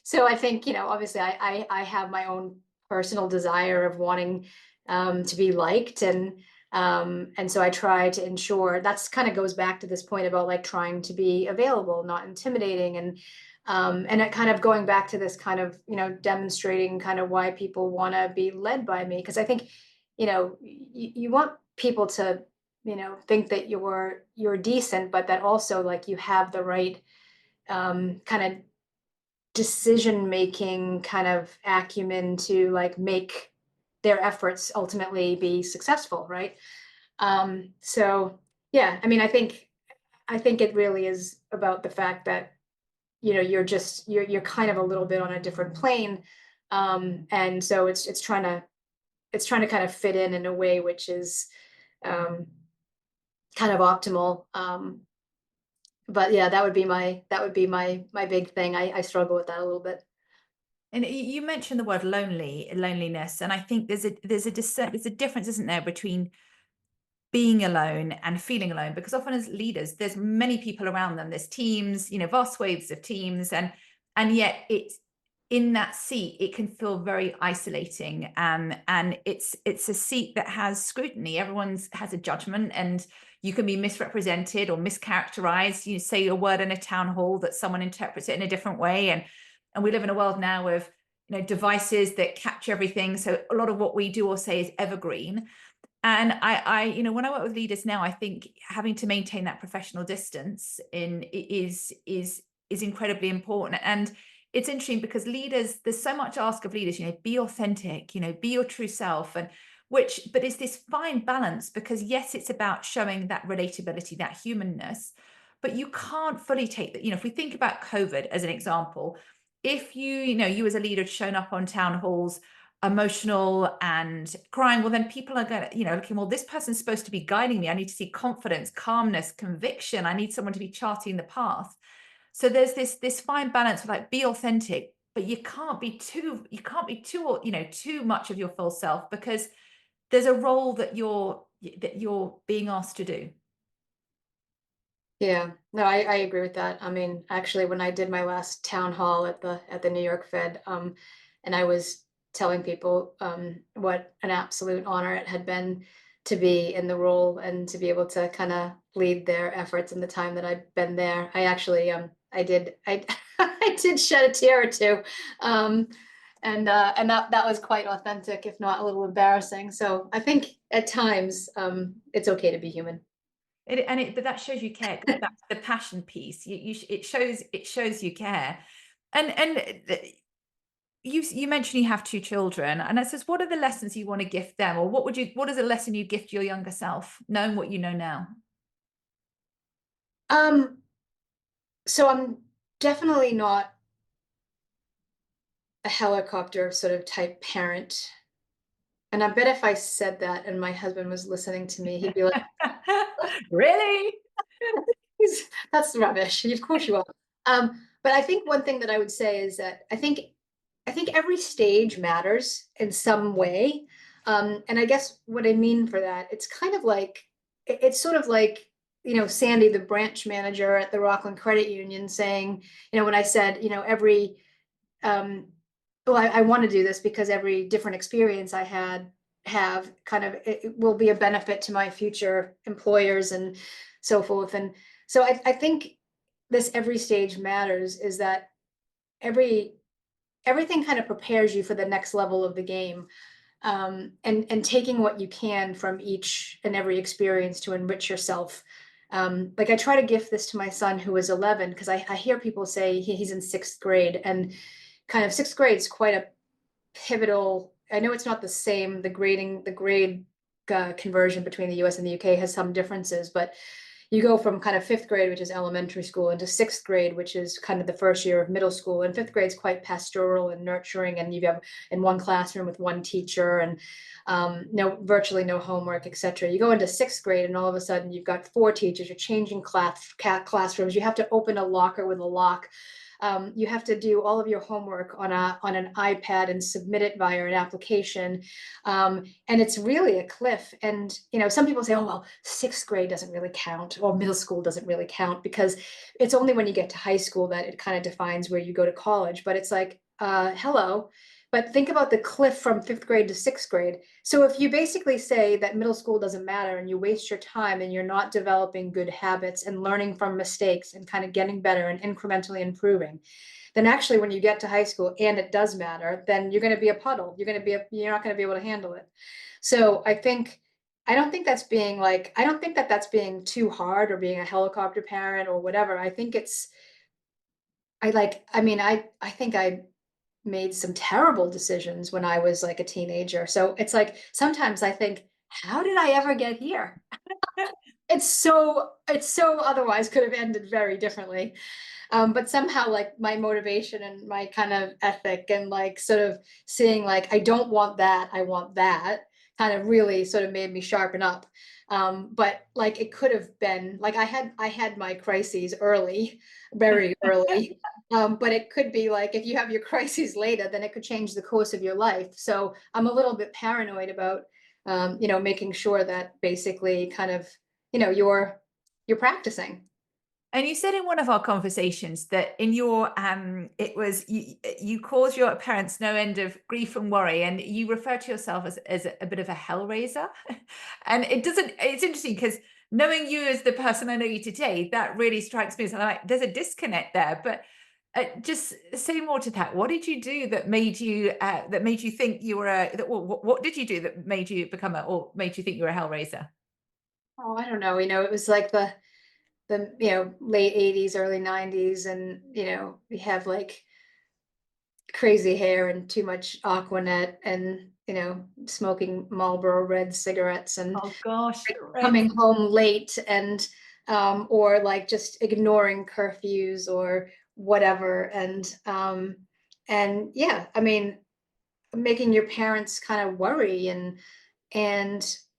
So I think, obviously I have my own personal desire of wanting to be liked, and so I try to ensure that's kind of goes back to this point about like trying to be available, not intimidating, and it kind of going back to this kind of demonstrating kind of why people want to be led by me, because I think you want people to think that you're decent, but that also like you have the right kind of decision making kind of acumen to like make their efforts ultimately be successful, right? So yeah, I mean, I think it really is about the fact that you're kind of a little bit on a different plane, and so it's trying to kind of fit in a way which is um, kind of optimal. But yeah, that would be my big thing. I struggle with that a little bit. And you mentioned the word loneliness, and I think there's a difference, isn't there, between being alone and feeling alone, because often as leaders there's many people around them, there's teams, vast swathes of teams, and yet it's in that seat it can feel very isolating, and it's a seat that has scrutiny. Everyone's has a judgment, and you can be misrepresented or mischaracterized. You say a word in a town hall that someone interprets it in a different way, and we live in a world now of devices that capture everything, so a lot of what we do or say is evergreen. And when I work with leaders now, I think having to maintain that professional distance is incredibly important. And it's interesting because leaders, there's so much ask of leaders, be authentic, be your true self, but it's this fine balance, because yes, it's about showing that relatability, that humanness, but you can't fully take that. If we think about COVID as an example, if you as a leader had shown up on town halls emotional and crying, well, then people are going to, looking, well, this person's supposed to be guiding me. I need to see confidence, calmness, conviction. I need someone to be charting the path. So there's this fine balance of like, be authentic, but you can't be too, too much of your full self, because there's a role that you're being asked to do. Yeah, no, I agree with that. I mean, actually, when I did my last town hall at the New York Fed, and I was telling people what an absolute honor it had been to be in the role and to be able to kind of lead their efforts in the time that I've been there. I actually I I did shed a tear or two, um, and that was quite authentic, if not a little embarrassing. So I think at times it's okay to be human. But that shows you care. It goes back to the passion piece. It shows you care. And you mentioned you have two children, and it says, what are the lessons you want to gift them, or what is a lesson you gift your younger self, knowing what you know now? Um, so I'm definitely not a helicopter sort of type parent. And I bet if I said that and my husband was listening to me, he'd be like, Really? That's rubbish. Of course you are." But I think one thing that I would say is that I think every stage matters in some way. And I guess what I mean for that, it's kind of like it's sort of like Sandy, the branch manager at the Rockland Credit Union, saying, when I said, every well, I want to do this because every different experience I have kind of it will be a benefit to my future employers and so forth. And so I think this every stage matters is that every everything kind of prepares you for the next level of the game, and taking what you can from each and every experience to enrich yourself. Like I try to gift this to my son who is 11, because I hear people say he's in sixth grade, and kind of sixth grade is quite a pivotal. I know it's not the same. The grade conversion between the US and the UK has some differences, but you go from kind of fifth grade, which is elementary school, into sixth grade, which is kind of the first year of middle school. And fifth grade is quite pastoral and nurturing, and you have in one classroom with one teacher, and virtually no homework, etc. You go into sixth grade, and all of a sudden you've got four teachers. You're changing classrooms. You have to open a locker with a lock. You have to do all of your homework on an iPad and submit it via an application. And it's really a cliff. And, some people say, oh, well, sixth grade doesn't really count, or middle school doesn't really count, because it's only when you get to high school that it kind of defines where you go to college. But it's like, hello. But think about the cliff from fifth grade to sixth grade. So if you basically say that middle school doesn't matter and you waste your time and you're not developing good habits and learning from mistakes and kind of getting better and incrementally improving, then actually when you get to high school and it does matter, then you're going to be a puddle. You're not going to be able to handle it. So I don't think that's being too hard or being a helicopter parent or whatever. I think I think I made some terrible decisions when I was like a teenager. So it's like sometimes I think, how did I ever get here? It's so otherwise could have ended very differently. But somehow like my motivation and my kind of ethic and like sort of seeing like I don't want that, I want that, kind of really sort of made me sharpen up. But like it could have been like I had my crises early, very early. But it could be like if you have your crises later, then it could change the course of your life. So I'm a little bit paranoid about making sure that basically kind of, you're practicing. And you said in one of our conversations that in your it was you caused your parents no end of grief and worry, and you refer to yourself as a bit of a hellraiser. And it's interesting because knowing you as the person I know you today, that really strikes me as like there's a disconnect there. But just say more to that. What did you do that made you think you were what did you do that made you become or made you think you were a hellraiser? Oh, I don't know. It was like the late 80s, early 90s, and we have like crazy hair and too much Aquanet and smoking Marlboro red cigarettes and Oh gosh, red. coming home late and or like just ignoring curfews or whatever and yeah, I mean, making your parents kind of worry and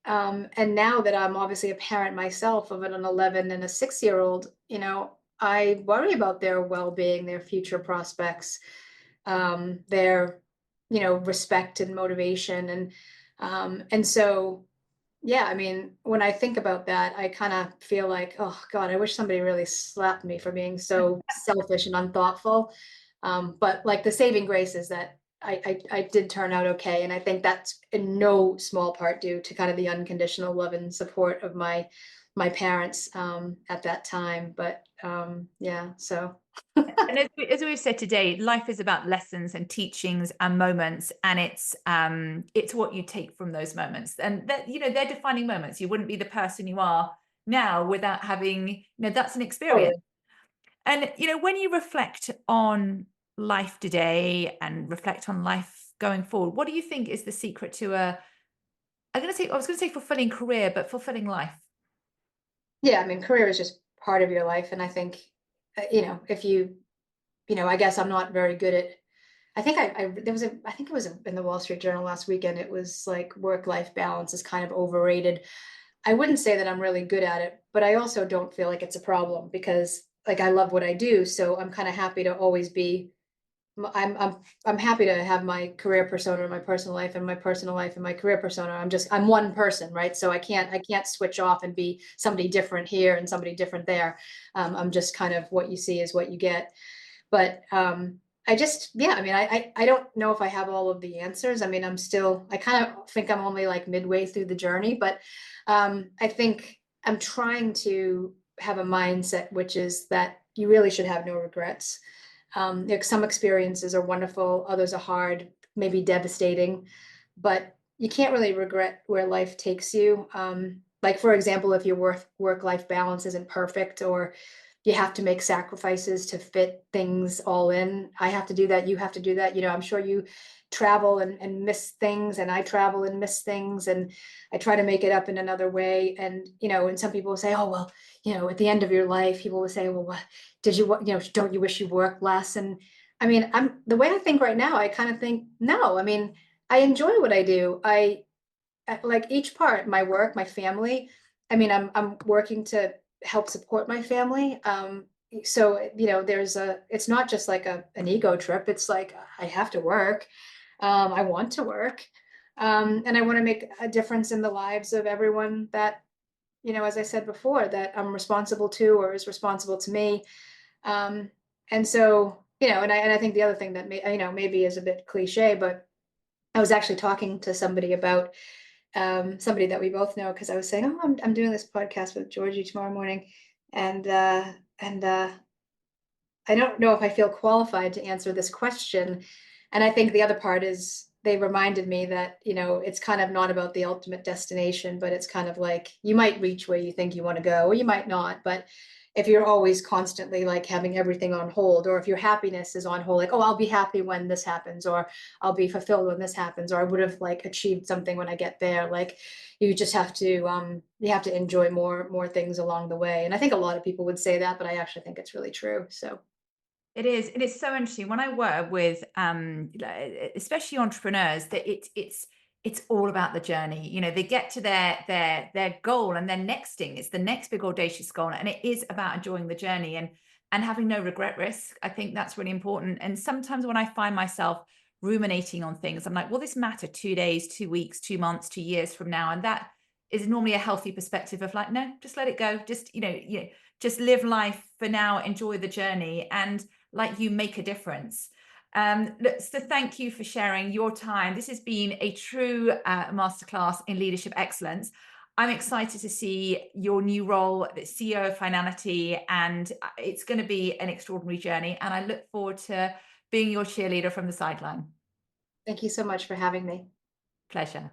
now that I'm obviously a parent myself of an 11 and a 6-year old, I worry about their well-being, their future prospects, their respect and motivation and so yeah, I mean, when I think about that, I kind of feel like, oh God, I wish somebody really slapped me for being so selfish and unthoughtful. But like the saving grace is that I did turn out okay, and I think that's in no small part due to kind of the unconditional love and support of my parents at that time. But yeah, so And as we've said today, life is about lessons and teachings and moments, and it's what you take from those moments, and that they're defining moments. You wouldn't be the person you are now without having that's an experience. totally. And when you reflect on life today and reflect on life going forward, what do you think is the secret to I was going to say fulfilling career, but fulfilling life? Yeah, I mean, career is just part of your life, and I think if I guess I'm not very good at. I think I think it was in the Wall Street Journal last weekend. It was like work-life balance is kind of overrated. I wouldn't say that I'm really good at it, but I also don't feel like it's a problem because like I love what I do, so I'm kind of happy to always be. I'm happy to have my career persona in my personal life and my personal life and my career persona. I'm one person, right? So I can't switch off and be somebody different here and somebody different there. I'm just kind of what you see is what you get. But yeah, I mean, I don't know if I have all of the answers. I mean, I kind of think I'm only like midway through the journey, but I think I'm trying to have a mindset which is that you really should have no regrets. Some experiences are wonderful, others are hard, maybe devastating, but you can't really regret where life takes you. Like, for example, if your work-life balance isn't perfect or you have to make sacrifices to fit things all in. I have to do that. You have to do that. I'm sure you travel and miss things, and I travel and miss things, and I try to make it up in another way. And some people will say, oh, well, at the end of your life, people will say, well, what did you, don't you wish you worked less? And I mean, the way I think right now, I kind of think, no, I mean, I enjoy what I do. I like each part, my work, my family. I mean, I'm working to help support my family. so it's not just like an ego trip. It's like I have to work. I want to work. And I want to make a difference in the lives of everyone that, as I said before, that I'm responsible to or is responsible to me. Um, and so, and I think the other thing that maybe is a bit cliche, but I was actually talking to somebody about somebody that we both know, because I was saying, oh, I'm doing this podcast with Georgie tomorrow morning, and I don't know if I feel qualified to answer this question. And I think the other part is they reminded me that, it's kind of not about the ultimate destination, but it's kind of like you might reach where you think you want to go, or you might not. But if you're always constantly like having everything on hold, or if your happiness is on hold, like, oh, I'll be happy when this happens, or I'll be fulfilled when this happens, or I would have like achieved something when I get there. Like you just have to enjoy more things along the way. And I think a lot of people would say that, but I actually think it's really true. So It is. It is so interesting when I work with, especially entrepreneurs, that it's all about the journey. They get to their goal, and their next thing is the next big audacious goal, and it is about enjoying the journey and having no regret risk. I think that's really important. And sometimes when I find myself ruminating on things, I'm like, will this matter 2 days, 2 weeks, 2 months, 2 years from now? And that is normally a healthy perspective of like, no, just let it go. Just just live life for now, enjoy the journey, and like you make a difference. Look, so thank you for sharing your time. This has been a true masterclass in leadership excellence. I'm excited to see your new role, the CEO of Fnality, and it's going to be an extraordinary journey. And I look forward to being your cheerleader from the sideline. thank you so much for having me. Pleasure.